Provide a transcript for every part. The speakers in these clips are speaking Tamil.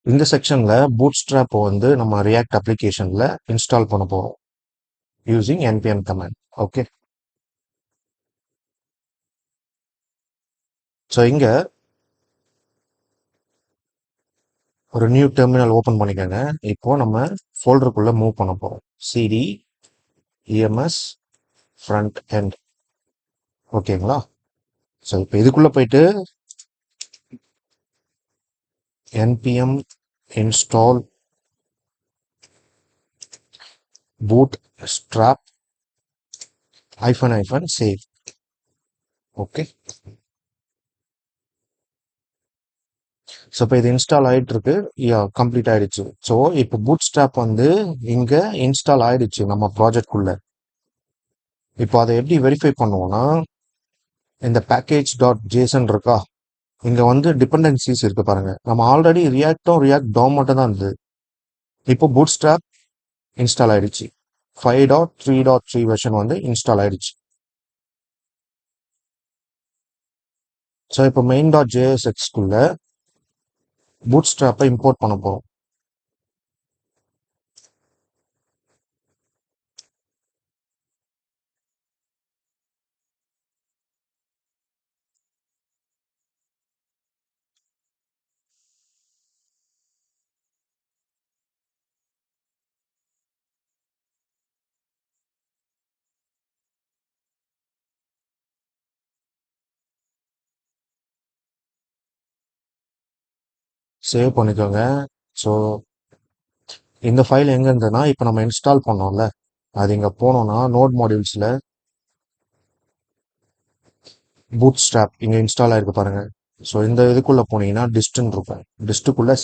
இந்த செக்ஷன்ல பூட்ஸ்ட்ராப் வந்து நம்ம ரியாக்ட் அப்ளிகேஷன்ல இன்ஸ்டால் பண்ண போறோம் using npm command. Okay, so இங்க ஒரு நியூ டெர்மினல் ஓபன் பண்ணிக்கோங்க. இப்போ நம்ம ஃபோல்டருக்குள்ள மூவ் பண்ண போறோம். cd ems front end. ஓகேங்களா? ஸோ இப்போ இதுக்குள்ள போயிட்டு npm install bootstrap -save. Okay, so இப்போ இது இன்ஸ்டால் ஆயிட்டு இருக்கு. கம்ப்ளீட் ஆயிடுச்சு. ஸோ இப்போ பூட்ஸ்ட்ராப் வந்து இங்க இன்ஸ்டால் ஆயிடுச்சு நம்ம ப்ராஜெக்ட்குள்ள. இப்போ அதை எப்படி வெரிஃபை பண்ணுவோம்னா, இந்த பேக்கேஜ் டாட் ஜேசன் இருக்கா, இங்க வந்து டிபெண்டன்சிஸ் இருக்கு பாருங்க. நம்ம ஆல்ரெடி ரியாக்ட் டோம் மட்டும் தான் இருந்தது. இப்போ பூட்ஸ்ட்ராப் இன்ஸ்டால் ஆயிடுச்சு. 5.3.3 வெர்ஷன் வந்து இன்ஸ்டால் ஆயிடுச்சு. ஸோ இப்போ மெயின் டாட் ஜேஎஸ்எக்ஸ்குள்ள பூட்ஸ்ட்ராப்பை இம்போர்ட் பண்ண போறோம். சேவ் பண்ணிக்கோங்க. ஸோ இந்த ஃபைல் எங்க இருந்ததுன்னா, இப்போ நம்ம இன்ஸ்டால் பண்ணோம்ல, அது இங்க போனோம்னா நோட் மாடியூல்ஸ்ல பூட்ஸ்ட்ராப் இங்க இன்ஸ்டால் ஆயிருக்கு பாருங்க. ஸோ இந்த இதுக்குள்ள போனீங்கன்னா டிஸ்ட்ன்னு இருக்கும். டிஸ்ட்டுக்குள்ள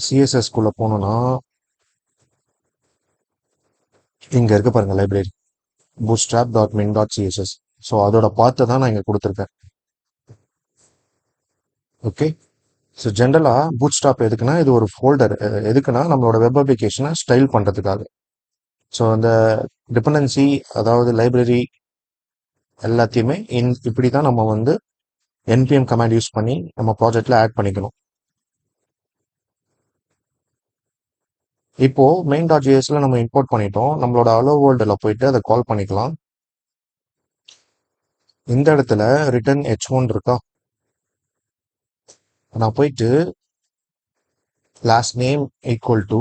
சிஎஸ்எஸ்குள்ள போனோம்னா இங்க இருக்கு பாருங்க லைப்ரரி bootstrap.min.css. ஸோ அதோட பார்த்து தான் நான் இங்க கொடுத்துருக்கேன். ஓகே, ஸோ ஜென்ரலாக பூட்ஸ்ட்ராப் எதுக்குன்னா, இது ஒரு ஃபோல்டர். எதுக்குன்னா நம்மளோட வெப் அப்ளிகேஷனை ஸ்டைல் பண்ணுறதுக்காக. ஸோ அந்த டிபெண்டன்சி, அதாவது லைப்ரரி எல்லாத்தையுமே இப்படி தான் நம்ம வந்து npm கமாண்ட் யூஸ் பண்ணி நம்ம ப்ராஜெக்ட்ல ஆட் பண்ணிக்கணும். இப்போ மெயின் டாட் ஜேஎஸ்ல நம்ம இம்போர்ட் பண்ணிட்டோம். நம்மளோட அலோ வேர்ல்டில் போயிட்டு அதை கால் பண்ணிக்கலாம். இந்த இடத்துல ரிட்டர்ன் h1 இருக்கா, நான் போயிட்டு last name equal to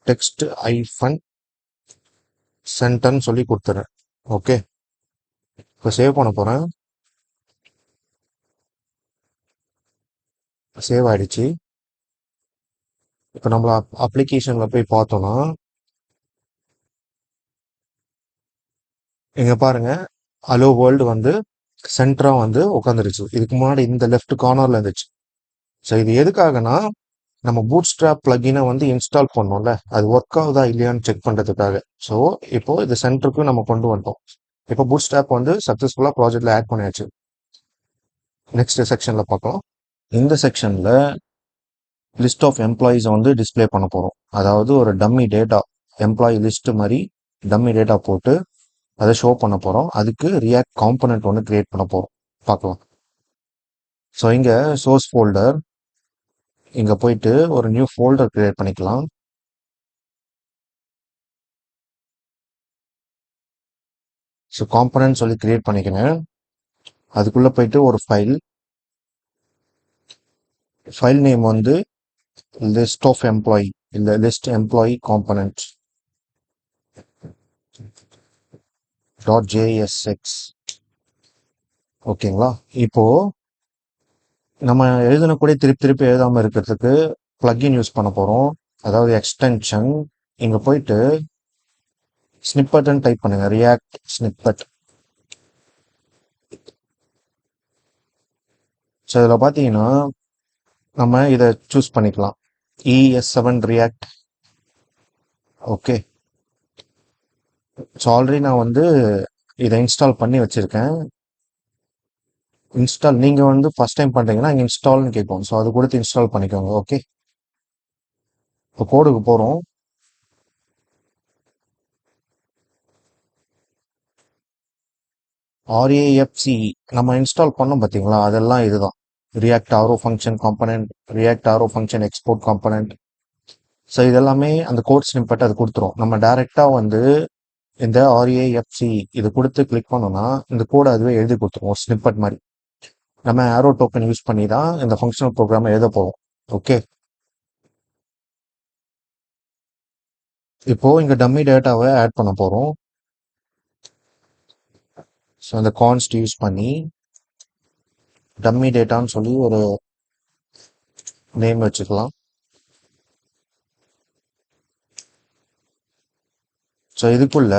text hyphen சென்டர்னு சொல்லி கொடுத்துறேன். ஓகே, இப்போ சேவ் பண்ண போறேன். சேவ் ஆயிடுச்சு. இப்போ நம்மள அப்ளிகேஷன்ல போய் பார்த்தோம்னா இங்க பாருங்க, அலோ வேர்ல்டு வந்து சென்டரா வந்து உட்காந்துருச்சு. இதுக்கு முன்னாடி இந்த லெஃப்ட் கார்னர்ல இருந்துச்சு. ஸோ இது எதுக்காகனா, நம்ம பூட்ஸ்ட்ராப் பிளகினை வந்து இன்ஸ்டால் பண்ணோம்ல, அது ஒர்க் ஆகுதா இல்லையான்னு செக் பண்றதுக்காக. ஸோ இப்போ இது சென்டருக்கு நம்ம கொண்டு வந்துட்டோம். இப்போ பூட்ஸ்ட்ராப் வந்து சக்சஸ்ஃபுல்லா ப்ராஜெக்ட்ல ஆட் பண்ணியாச்சு. நெக்ஸ்ட் செக்ஷன்ல பார்க்கலாம். இந்த செக்ஷன்ல லிஸ்ட் ஆஃப் எம்ப்ளாயிஸ் வந்து டிஸ்ப்ளே பண்ண போறோம். அதாவது ஒரு டம்மி டேட்டா, எம்ப்ளாயி லிஸ்ட் மாதிரி டம்மி டேட்டா போட்டு அதை ஷோ பண்ண போறோம். அதுக்கு ரியாக்ட் காம்பனன்ட் ஒன்று கிரியேட் பண்ண போறோம். பார்க்கலாம். ஸோ இங்க சோர்ஸ் ஃபோல்டர், இங்க போயிட்டு ஒரு நியூ ஃபோல்டர் கிரியேட் பண்ணிக்கலாம். ஸோ காம்பனன்ட் சொல்லி கிரியேட் பண்ணிக்கிறேன். அதுக்குள்ள போயிட்டு ஒரு ஃபைல் நேம் வந்து லிஸ்ட் ஆஃப் எம்ப்ளாயி, இல்ல லிஸ்ட் எம்ப்ளாயி காம்பனன்ட் .jsx. ஓகேங்களா? இப்போ நம்ம எழுதின கூட திருப்பி திருப்பி எழுதாம இருக்கிறதுக்கு பிளக்இன் யூஸ் பண்ண போறோம். அதாவது எக்ஸ்டென்ஷன். இங்க போயிட்டு ஸ்னிப்பட்னு டைப் பண்ணுங்க. React snippet. ஸோ இதில் பார்த்தீங்கன்னா நம்ம இதை சூஸ் பண்ணிக்கலாம். ES7 react. Okay, so already நான் வந்து இதை இன்ஸ்டால் பண்ணி வச்சிருக்கேன். இன்ஸ்டால் நீங்க வந்து ஃபர்ஸ்ட் டைம் பண்றீங்கன்னா இங்க இன்ஸ்டால்னு கேட்கும். ஸோ அது கொடுத்து இன்ஸ்டால் பண்ணிக்கோங்க. ஓகே, இப்போ கோடுக்கு போறோம். RAFCE நம்ம இன்ஸ்டால் பண்ணோம் பார்த்தீங்களா, அதெல்லாம் இதுதான். ரியாக்ட் ஆரோ ஃபங்க்ஷன் காம்பனண்ட், ரியாக்ட் ஆரோ ஃபங்க்ஷன் எக்ஸ்போர்ட் காம்பனண்ட். ஸோ இதெல்லாமே அந்த கோட் ஸ்னிப்பெட் அது கொடுத்துரும். நம்ம டைரெக்டாக வந்து இந்த ஆர்ஏஎஃப்சி இது கொடுத்து கிளிக் பண்ணோம்னா இந்த கோடை அதுவே எழுதி கொடுத்துரும் ஸ்னிப்பெட் மாதிரி. நம்ம ஆரோ டோக்கன் யூஸ் பண்ணி தான் இந்த ஃபங்க்ஷனல் ப்ரோக்ராம் எழுத போகிறோம். ஓகே, இப்போ இங்க டம்மி டேட்டாவை ஆட் பண்ண போறோம். ஸோ அந்த கான்ஸ்ட் யூஸ் பண்ணி டம்மி டேட்டான்னு சொல்லி ஒரு நேம் வச்சுக்கலாம். ஸோ இதுக்குள்ள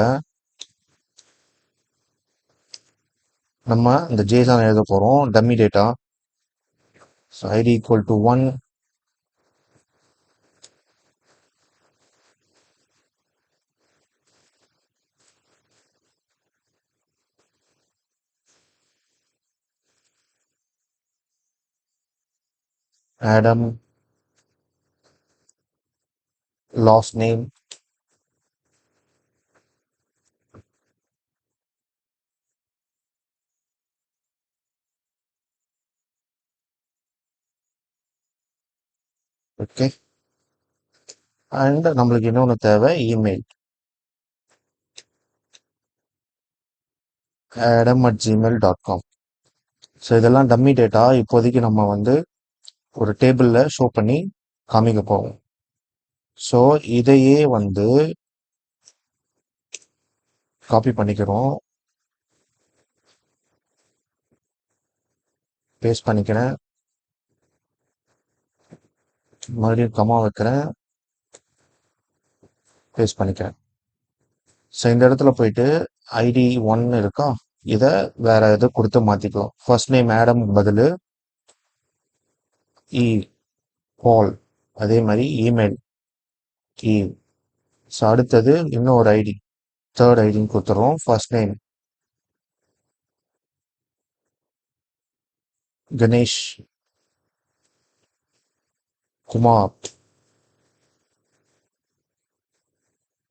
நம்ம இந்த ஜேசன் எழுத போறோம். Dummy data so ID equal to 1, Adam last name, okay. And நம்மளுக்கு இன்னொன்று தேவை இமெயில், adam@gmail.com. ஸோ இதெல்லாம் டம்மி டேட்டா. இப்போதைக்கு நம்ம வந்து ஒரு டேபிளில் ஷோ பண்ணி காமிக்க போவோம். ஸோ இதையே வந்து காப்பி பண்ணிக்கிறோம், பேஸ்ட் பண்ணிக்கிறேன், மறுபடியும் கமா வைக்கிறேன், பேஸ்ட் பண்ணிக்கிறேன். ஸோ இந்த இடத்துல போயிட்டு ஐடி 1 இருக்கா, இதை வேற எது கொடுத்து மாற்றிக்கலாம். ஃபர்ஸ்ட் நேம் ஆடம் பதில் இ பால், அதே மாதிரி இமெயில் இ. ஸோ அடுத்தது இன்னும் ஒரு ஐடி, தேர்ட் ஐடின்னு கொடுத்துறோம். ஃபர்ஸ்ட் நேம் கணேஷ் குமார்,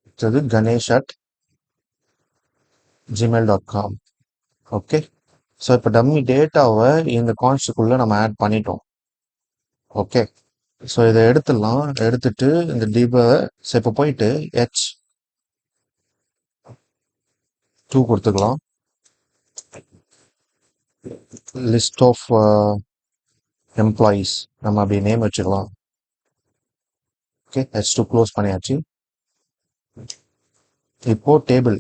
அடுத்தது ganesh@gmail.com. ஓகே. ஸோ இப்போ டம்மி டேட்டாவை இந்த கான்ஸ்டுக்குள்ள நம்ம ஆட் பண்ணிட்டோம். ஓகே, ஸோ இதை எடுத்துடலாம். எடுத்துட்டு இந்த டிபை இப்போ போயிட்டு H2 கொடுத்துக்கலாம். லிஸ்ட் ஆஃப் எம்ப்ளாயீஸ் நம்ம அப்படி நேம் வச்சுக்கலாம். ஓகே, H2 க்ளோஸ் பண்ணியாச்சு. இப்போ டேபிள்,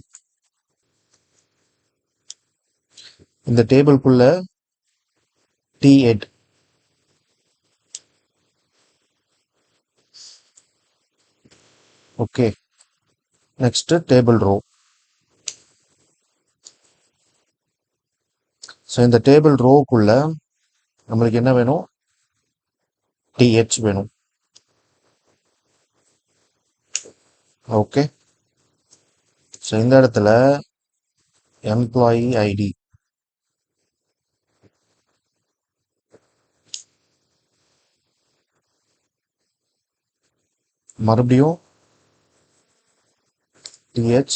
இந்த டேபிள்குள்ள T8, okay. Next table row. So இந்த டேபிள் ரோக்குள்ள நம்மளுக்கு என்ன வேணும், TH வேணும். ஓகே, ஸோ இந்த இடத்துல எம்ப்ளாயி ஐடி, மறுபடியும் TH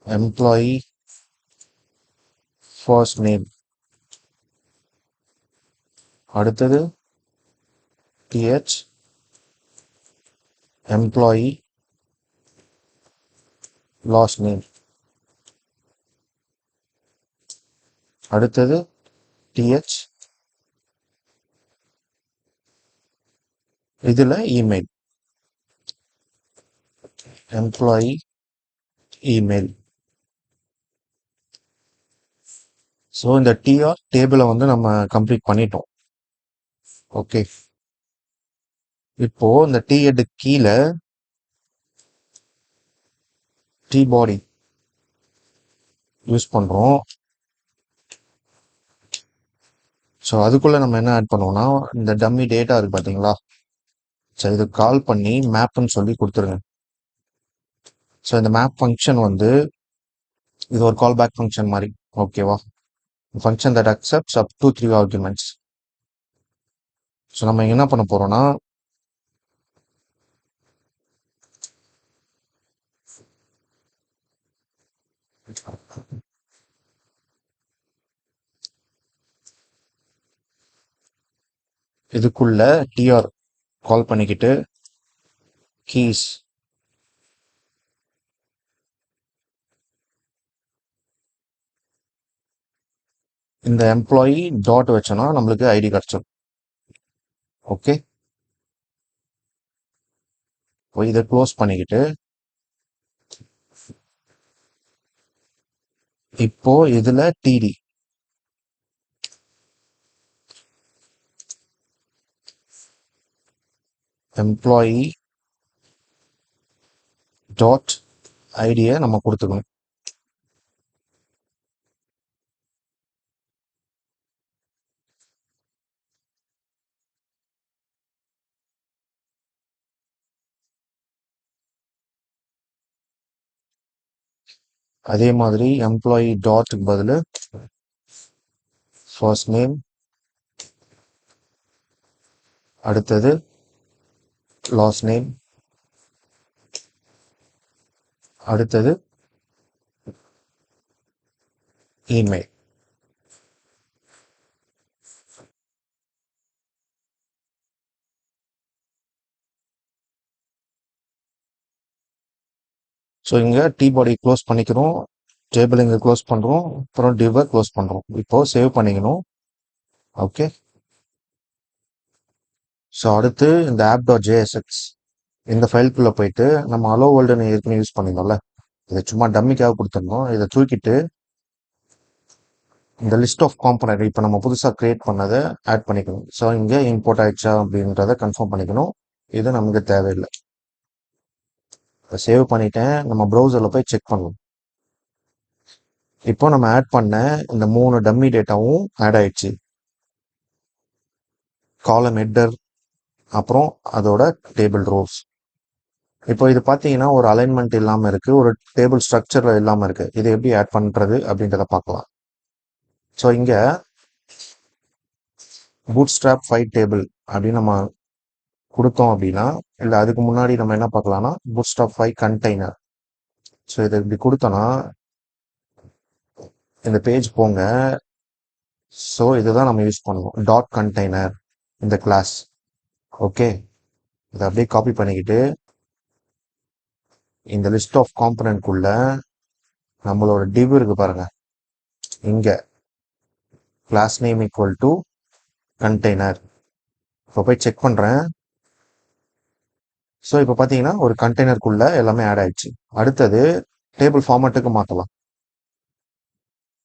எம்ப்ளாயி ஃபர்ஸ்ட் நேம், அடுத்தது TH எம்ப்ளாயி லாஸ்ட் நேம், அடுத்தது TH இதில் இமெயில், எம்ப்ளாயி இமெயில். ஸோ இந்த டிஆர் டேபிளை வந்து நம்ம கம்ப்ளீட் பண்ணிட்டோம். ஓகே, இப்போ இந்த T8 கீழே டி பாடி யூஸ் பண்ணுறோம். ஸோ அதுக்குள்ளே நம்ம என்ன ஆட் பண்ணுவோம்னா இந்த டம்மி டேட்டா இருக்குது பார்த்தீங்களா, ஸோ இது கால் பண்ணி மேப்னு சொல்லி கொடுத்துருங்க. ஸோ இந்த மேப் ஃபங்க்ஷன் வந்து இது ஒரு கால் பேக் ஃபங்க்ஷன் மாதிரி. ஓகேவா, function that accepts up to 3 arguments. So நம்ம என்ன பண்ண போகிறோம்னா இதுக்குள்ள டிஆர் கால் பண்ணிக்கிட்டு கீஸ் இந்த எம்ப்ளாயி டாட் வச்சோன்னா நம்மளுக்கு ஐடி கிடச்சிடும். ஓகே, இதை க்ளோஸ் பண்ணிக்கிட்டு இப்போ இதுல டிடி எம்ப்ளாயி டாட் ஐடியை நம்ம கொடுத்துக்கணும். அதே மாதிரி எம்ப்ளாயி டாட்டுக்கு பதில் ஃபர்ஸ்ட் நேம், அடுத்தது லாஸ்ட் நேம், அடுத்தது இமெயில். ஸோ இங்கே டி பாடி க்ளோஸ் பண்ணிக்கிறோம், டேபிள் இங்கே க்ளோஸ் பண்ணுறோம், அப்புறம் டிவை க்ளோஸ் பண்ணுறோம். இப்போ சேவ் பண்ணிக்கணும். ஓகே, ஸோ அடுத்து இந்த ஆப் டாட் ஜேஎஸ்எக்ஸ் இந்த ஃபைலுக்குள்ளே போயிட்டு நம்ம அலோ வேர்ல்டுன்னு ஏற்கனவே யூஸ் பண்ணியிருந்தோம்ல, இதை சும்மா டம்மிக்காக கொடுத்துருந்தோம். இதை தூக்கிட்டு இந்த லிஸ்ட் ஆஃப் காம்பனண்ட் இப்போ நம்ம புதுசாக க்ரியேட் பண்ணதை ஆட் பண்ணிக்கணும். ஸோ இங்கே இம்போர்ட் ஆயிடுச்சா அப்படின்றத கன்ஃபார்ம் பண்ணிக்கணும். இது நமக்கு தேவையில்லை. இப்போ சேவ் பண்ணிட்டேன். நம்ம ப்ரௌசரில் போய் செக் பண்ணுவோம். இப்போ நம்ம ஆட் பண்ண இந்த 3 டம்மி டேட்டாவும் ஆட் ஆயிடுச்சு. காலம் ஹெட்டர், அப்புறம் அதோட டேபிள் ரோஸ். இப்போ இது பார்த்தீங்கன்னா ஒரு அலைன்மெண்ட் இல்லாமல் இருக்கு, ஒரு டேபிள் ஸ்ட்ரக்சர் இல்லாமல் இருக்கு. இது எப்படி ஆட் பண்ணுறது அப்படின்றத பார்க்கலாம். ஸோ இங்கே பூட்ஸ்ட்ராப் 5 டேபிள் அப்படின்னு நம்ம கொடுத்தோம் அப்படின்னா, இல்லை அதுக்கு முன்னாடி நம்ம என்ன பார்க்கலாம்னா பூட்ஸ்ட்ராப் 5 கண்டெய்னர். ஸோ இதை இப்படி கொடுத்தோன்னா இந்த பேஜ் போங்க. ஸோ இதுதான் நம்ம யூஸ் பண்ணுவோம், டாட் கண்டெய்னர் இந்த கிளாஸ். ஓகே, இதை அப்படியே காப்பி பண்ணிக்கிட்டு இந்த லிஸ்ட் ஆஃப் காம்பனன்ட்குள்ள நம்மளோட டிவ் இருக்கு பாருங்க, இங்க class name equal to container. இப்போ போய் செக் பண்றேன். ஸோ இப்போ பார்த்தீங்கன்னா ஒரு கண்டெய்னருக்குள்ள எல்லாமே ஆட் ஆயிடுச்சு. அடுத்தது டேபிள் ஃபார்மேட்டுக்கு மாற்றலாம்.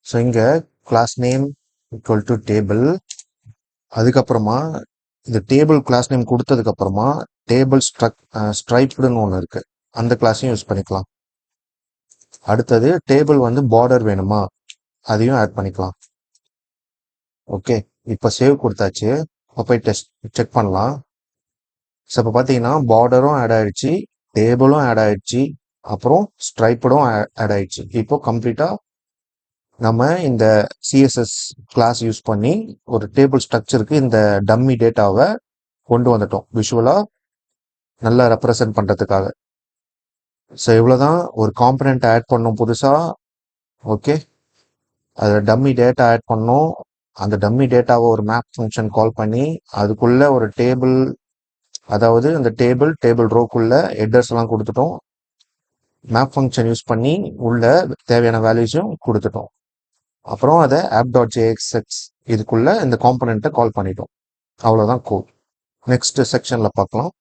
ஸோ இங்க class name equal to table, அதுக்கப்புறமா இந்த டேபிள் கிளாஸ் நேம் கொடுத்ததுக்கு அப்புறமா டேபிள் ஸ்ட்ரைப்டுன்னு ஒன்று இருக்கு, அந்த கிளாஸையும் யூஸ் பண்ணிக்கலாம். அடுத்தது டேபிள் வந்து பார்டர் வேணுமா அதையும் ஆட் பண்ணிக்கலாம். ஓகே, இப்போ சேவ் கொடுத்தாச்சு. இப்போ போய் செக் பண்ணலாம். ஸோ இப்போ பார்த்தீங்கன்னா பார்டரும் ஆட் ஆயிடுச்சு, டேபிளும் ஆட் ஆயிடுச்சு, அப்புறம் ஸ்ட்ரைப்படும் ஆட் ஆயிடுச்சு. இப்போ கம்ப்ளீட்டாக நம்ம இந்த சிஎஸ்எஸ் கிளாஸ் யூஸ் பண்ணி ஒரு டேபிள் ஸ்ட்ரக்சருக்கு இந்த டம்மி டேட்டாவை கொண்டு வந்துட்டோம், விஷுவலாக நல்லா ரெப்ரசன்ட் பண்ணுறதுக்காக. ஸோ இவ்வளோதான் ஒரு காம்பனண்ட் ஆட் பண்ணோம் புதுசாக. ஓகே, அதில் டம்மி டேட்டா ஆட் பண்ணோம். அந்த டம்மி டேட்டாவை ஒரு மேப் ஃபங்க்ஷன் கால் பண்ணி அதுக்குள்ள ஒரு டேபிள், அதாவது அந்த டேபிள் ரோக்குள்ள ஹெட்டர்ஸ் எல்லாம் கொடுத்துட்டோம். மேப் ஃபங்க்ஷன் யூஸ் பண்ணி உள்ள தேவையான வேல்யூஸும் கொடுத்துட்டோம். அப்புறம் அதை ஆப் டாட் ஜேஎக்ஸ்எக்ஸ் இதுக்குள்ள இந்த காம்பனண்ட்டை கால் பண்ணிட்டோம். அவ்வளோதான் கோட். நெக்ஸ்ட் செக்ஷனில் பார்க்கலாம்.